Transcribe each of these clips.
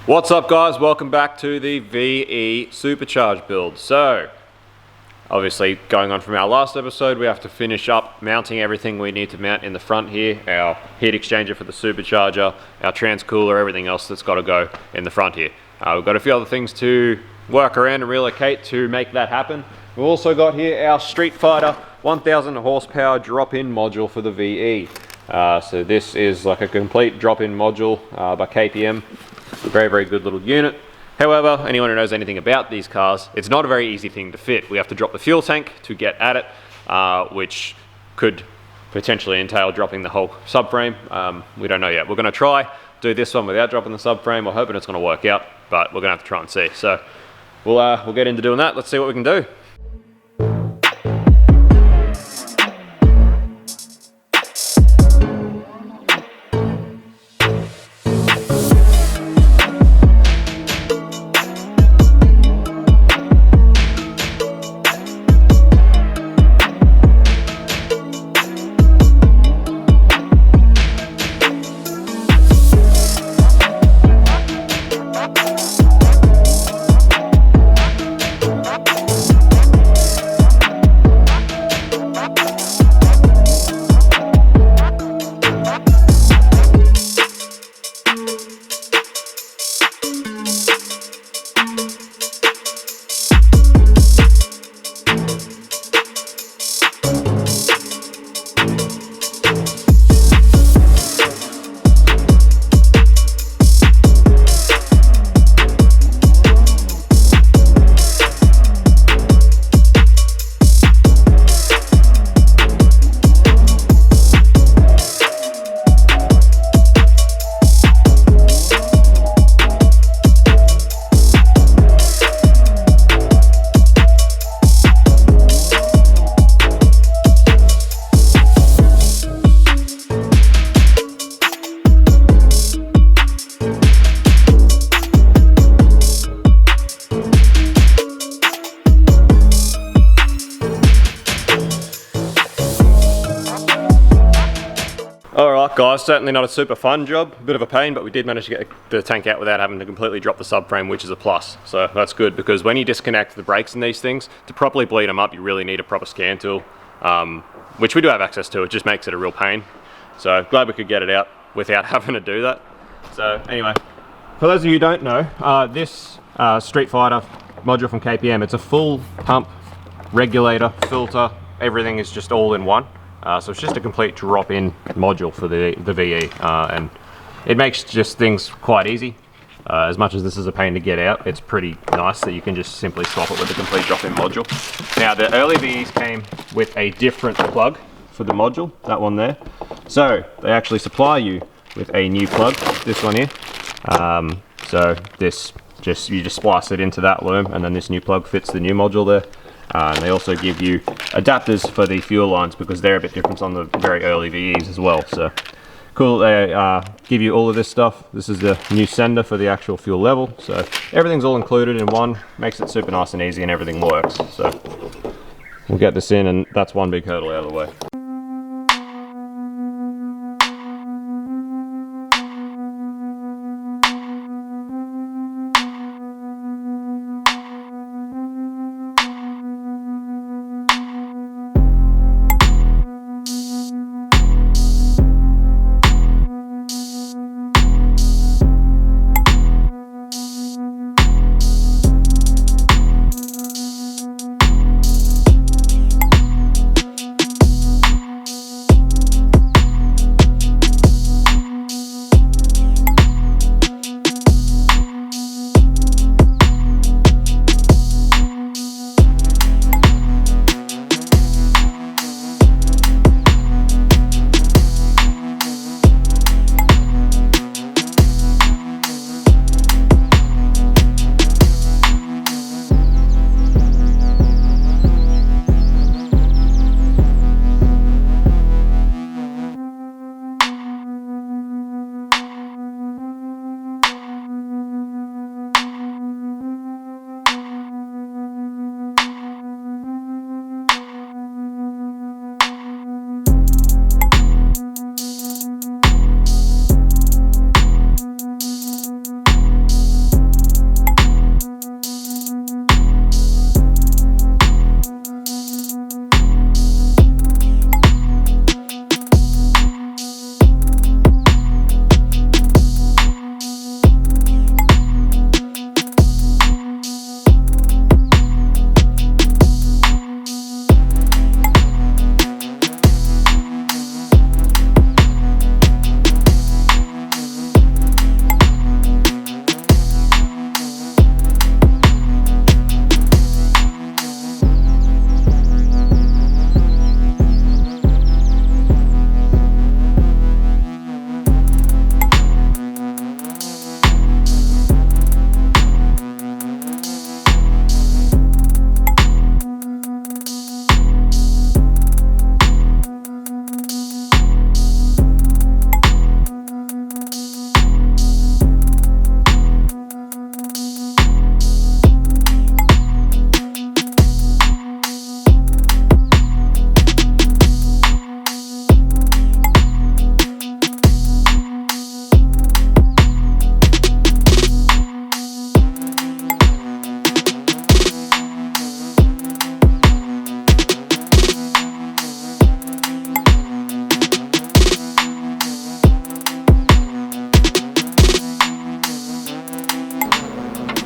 What's up guys, welcome back to the VE Supercharged build. So, obviously going on from our last episode, we have to finish up mounting everything we need to mount in the front here. Our heat exchanger for the supercharger, our transcooler, everything else that's got to go in the front here. We've got a few other things to work around and relocate to make that happen. We've also got here our Street Fighter 1000 horsepower drop-in module for the VE. So this is like a complete drop-in module by KPM. Very, very good little unit. However, anyone who knows anything about these cars, it's not a very easy thing to fit. We have to drop the fuel tank to get at it, which could potentially entail dropping the whole subframe. We don't know yet. We're going to try do this one without dropping the subframe. We're hoping it's going to work out, but we're going to have to try and see. So we'll get into doing that. Let's see what we can do. Alright guys, certainly not a super fun job, a bit of a pain, but we did manage to get the tank out without having to completely drop the subframe, which is a plus. So that's good, because when you disconnect the brakes in these things, to properly bleed them up, you really need a proper scan tool, which we do have access to. It just makes it a real pain. So glad we could get it out without having to do that. So anyway, for those of you who don't know, this Street Fighter module from KPM, it's a full pump, regulator, filter, everything is just all in one. So it's just a complete drop-in module for the VE, and it makes just things quite easy. As much as this is a pain to get out, it's pretty nice that you can just simply swap it with a complete drop-in module. Now the early VEs came with a different plug for the module, that one there. So they actually supply you with a new plug, this one here. So this you just splice it into that loom, and then this new plug fits the new module there. And they also give you adapters for the fuel lines, because they're a bit different on the very early VEs as well. So cool, they give you all of this stuff. This is the new sender for the actual fuel level. So everything's all included in one, makes it super nice and easy, and everything works. So we'll get this in, and that's one big hurdle out of the way.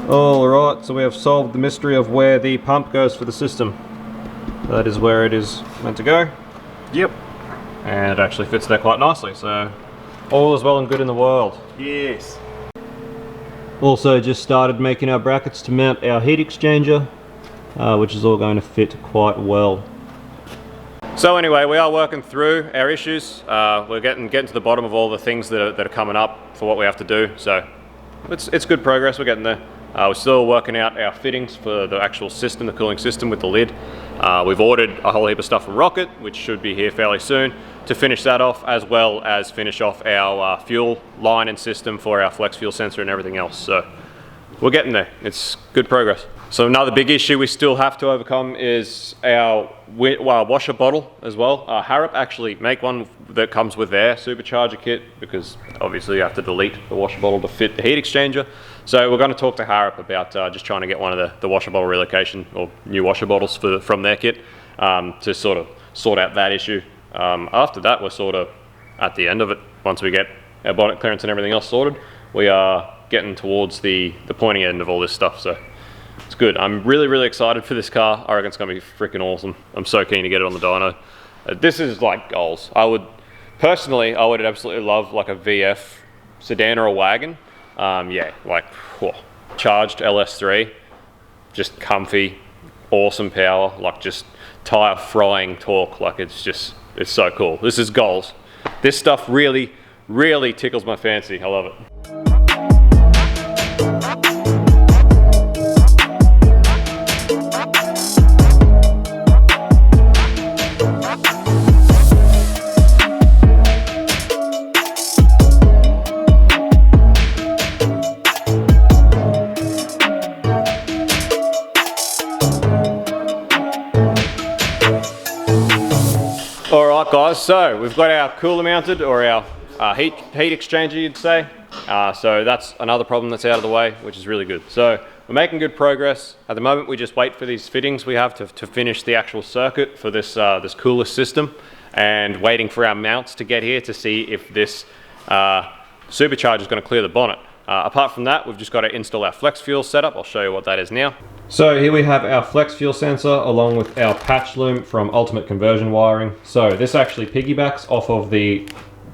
Alright, so we have solved the mystery of where the pump goes for the system. That is where it is meant to go. Yep. And it actually fits there quite nicely, so all is well and good in the world. Yes. Also just started making our brackets to mount our heat exchanger, which is all going to fit quite well. So anyway, we are working through our issues. We're getting to the bottom of all the things that are coming up for what we have to do. So it's good progress. We're getting there. We're still working out our fittings for the actual system, the cooling system with the lid. We've ordered a whole heap of stuff from Rocket, which should be here fairly soon, to finish that off, as well as finish off our fuel line and system for our flex fuel sensor and everything else. So we're getting there. It's good progress. So another big issue we still have to overcome is our washer bottle as well. Harrop actually make one that comes with their supercharger kit, because obviously you have to delete the washer bottle to fit the heat exchanger. So we're going to talk to Harrop about just trying to get one of the washer bottle relocation or new washer bottles from their kit to sort out that issue. After that, we're sort of at the end of it. Once we get our bonnet clearance and everything else sorted, we are getting towards the pointy end of all this stuff. So it's good. I'm really excited for this car. I reckon it's going to be freaking awesome. I'm so keen to get it on the dyno. This is like goals. I would absolutely love like a VF sedan or a wagon. Yeah, like charged LS3, just comfy, awesome power, like just tire frying torque. Like it's so cool. This is goals. This stuff really tickles my fancy. I love it. Alright guys, so we've got our cooler mounted, or our heat exchanger you'd say. So that's another problem that's out of the way, which is really good. So we're making good progress. At the moment we just wait for these fittings we have to finish the actual circuit for this cooler system, and waiting for our mounts to get here to see if this supercharger is going to clear the bonnet. Apart from that, we've just got to install our flex fuel setup. I'll show you what that is now. So here we have our flex fuel sensor along with our patch loom from Ultimate Conversion Wiring. So this actually piggybacks off of the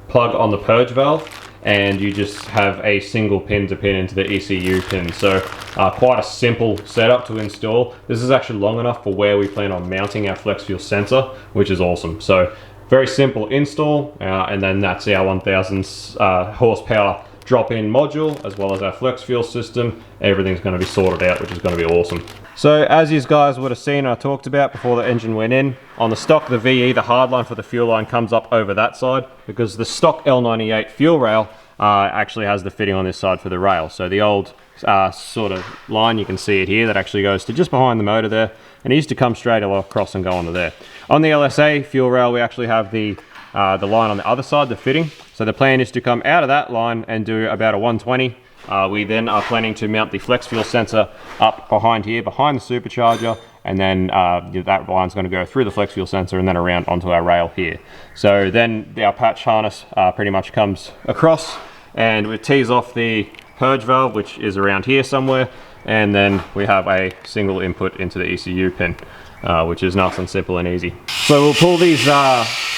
plug on the purge valve, and you just have a single pin to pin into the ECU pin. So quite a simple setup to install. This is actually long enough for where we plan on mounting our flex fuel sensor, which is awesome. So very simple install, and then that's our 1000 horsepower drop-in module, as well as our flex fuel system. Everything's going to be sorted out, which is going to be awesome. So as you guys would have seen, I talked about before the engine went in, on the stock, the VE, the hard line for the fuel line comes up over that side, because the stock L98 fuel rail actually has the fitting on this side for the rail. So the old sort of line, you can see it here, that actually goes to just behind the motor there, and it used to come straight across and go onto there. On the LSA fuel rail, we actually have the line on the other side, the fitting. So the plan is to come out of that line and do about a 120. We then are planning to mount the flex fuel sensor up behind here, behind the supercharger, and then that line's going to go through the flex fuel sensor and then around onto our rail here. So then our patch harness pretty much comes across, and we tease off the purge valve, which is around here somewhere, and then we have a single input into the ECU pin, which is nice and simple and easy. So we'll pull these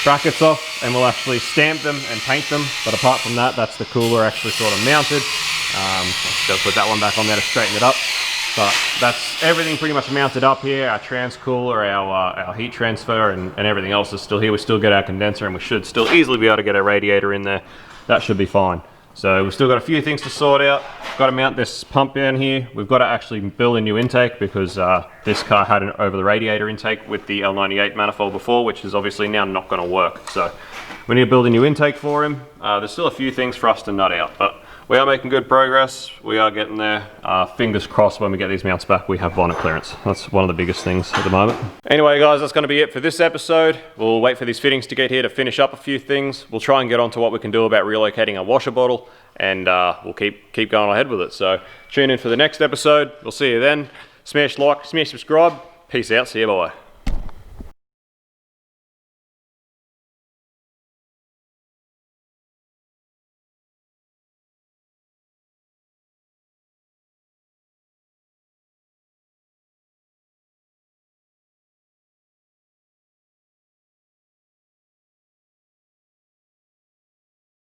brackets off and we'll actually stamp them and paint them, but apart from that, that's the cooler actually sort of mounted. Just put that one back on there to straighten it up, but that's everything pretty much mounted up here. Our transcooler, our heat transfer, and everything else is still here. We still get our condenser, and we should still easily be able to get a radiator in there. That should be fine. So we've still got a few things to sort out. Got to mount this pump down here. We've got to actually build a new intake, because this car had an over the radiator intake with the L98 manifold before, which is obviously now not going to work. So we need to build a new intake for him. There's still a few things for us to nut out, but we are making good progress. We are getting there. Fingers crossed when we get these mounts back, we have bonnet clearance. That's one of the biggest things at the moment. Anyway guys, that's going to be it for this episode. We'll wait for these fittings to get here to finish up a few things. We'll try and get on to what we can do about relocating our washer bottle, and we'll keep going ahead with it. So tune in for the next episode. We'll see you then. Smash like, smash subscribe. Peace out. See you. Bye.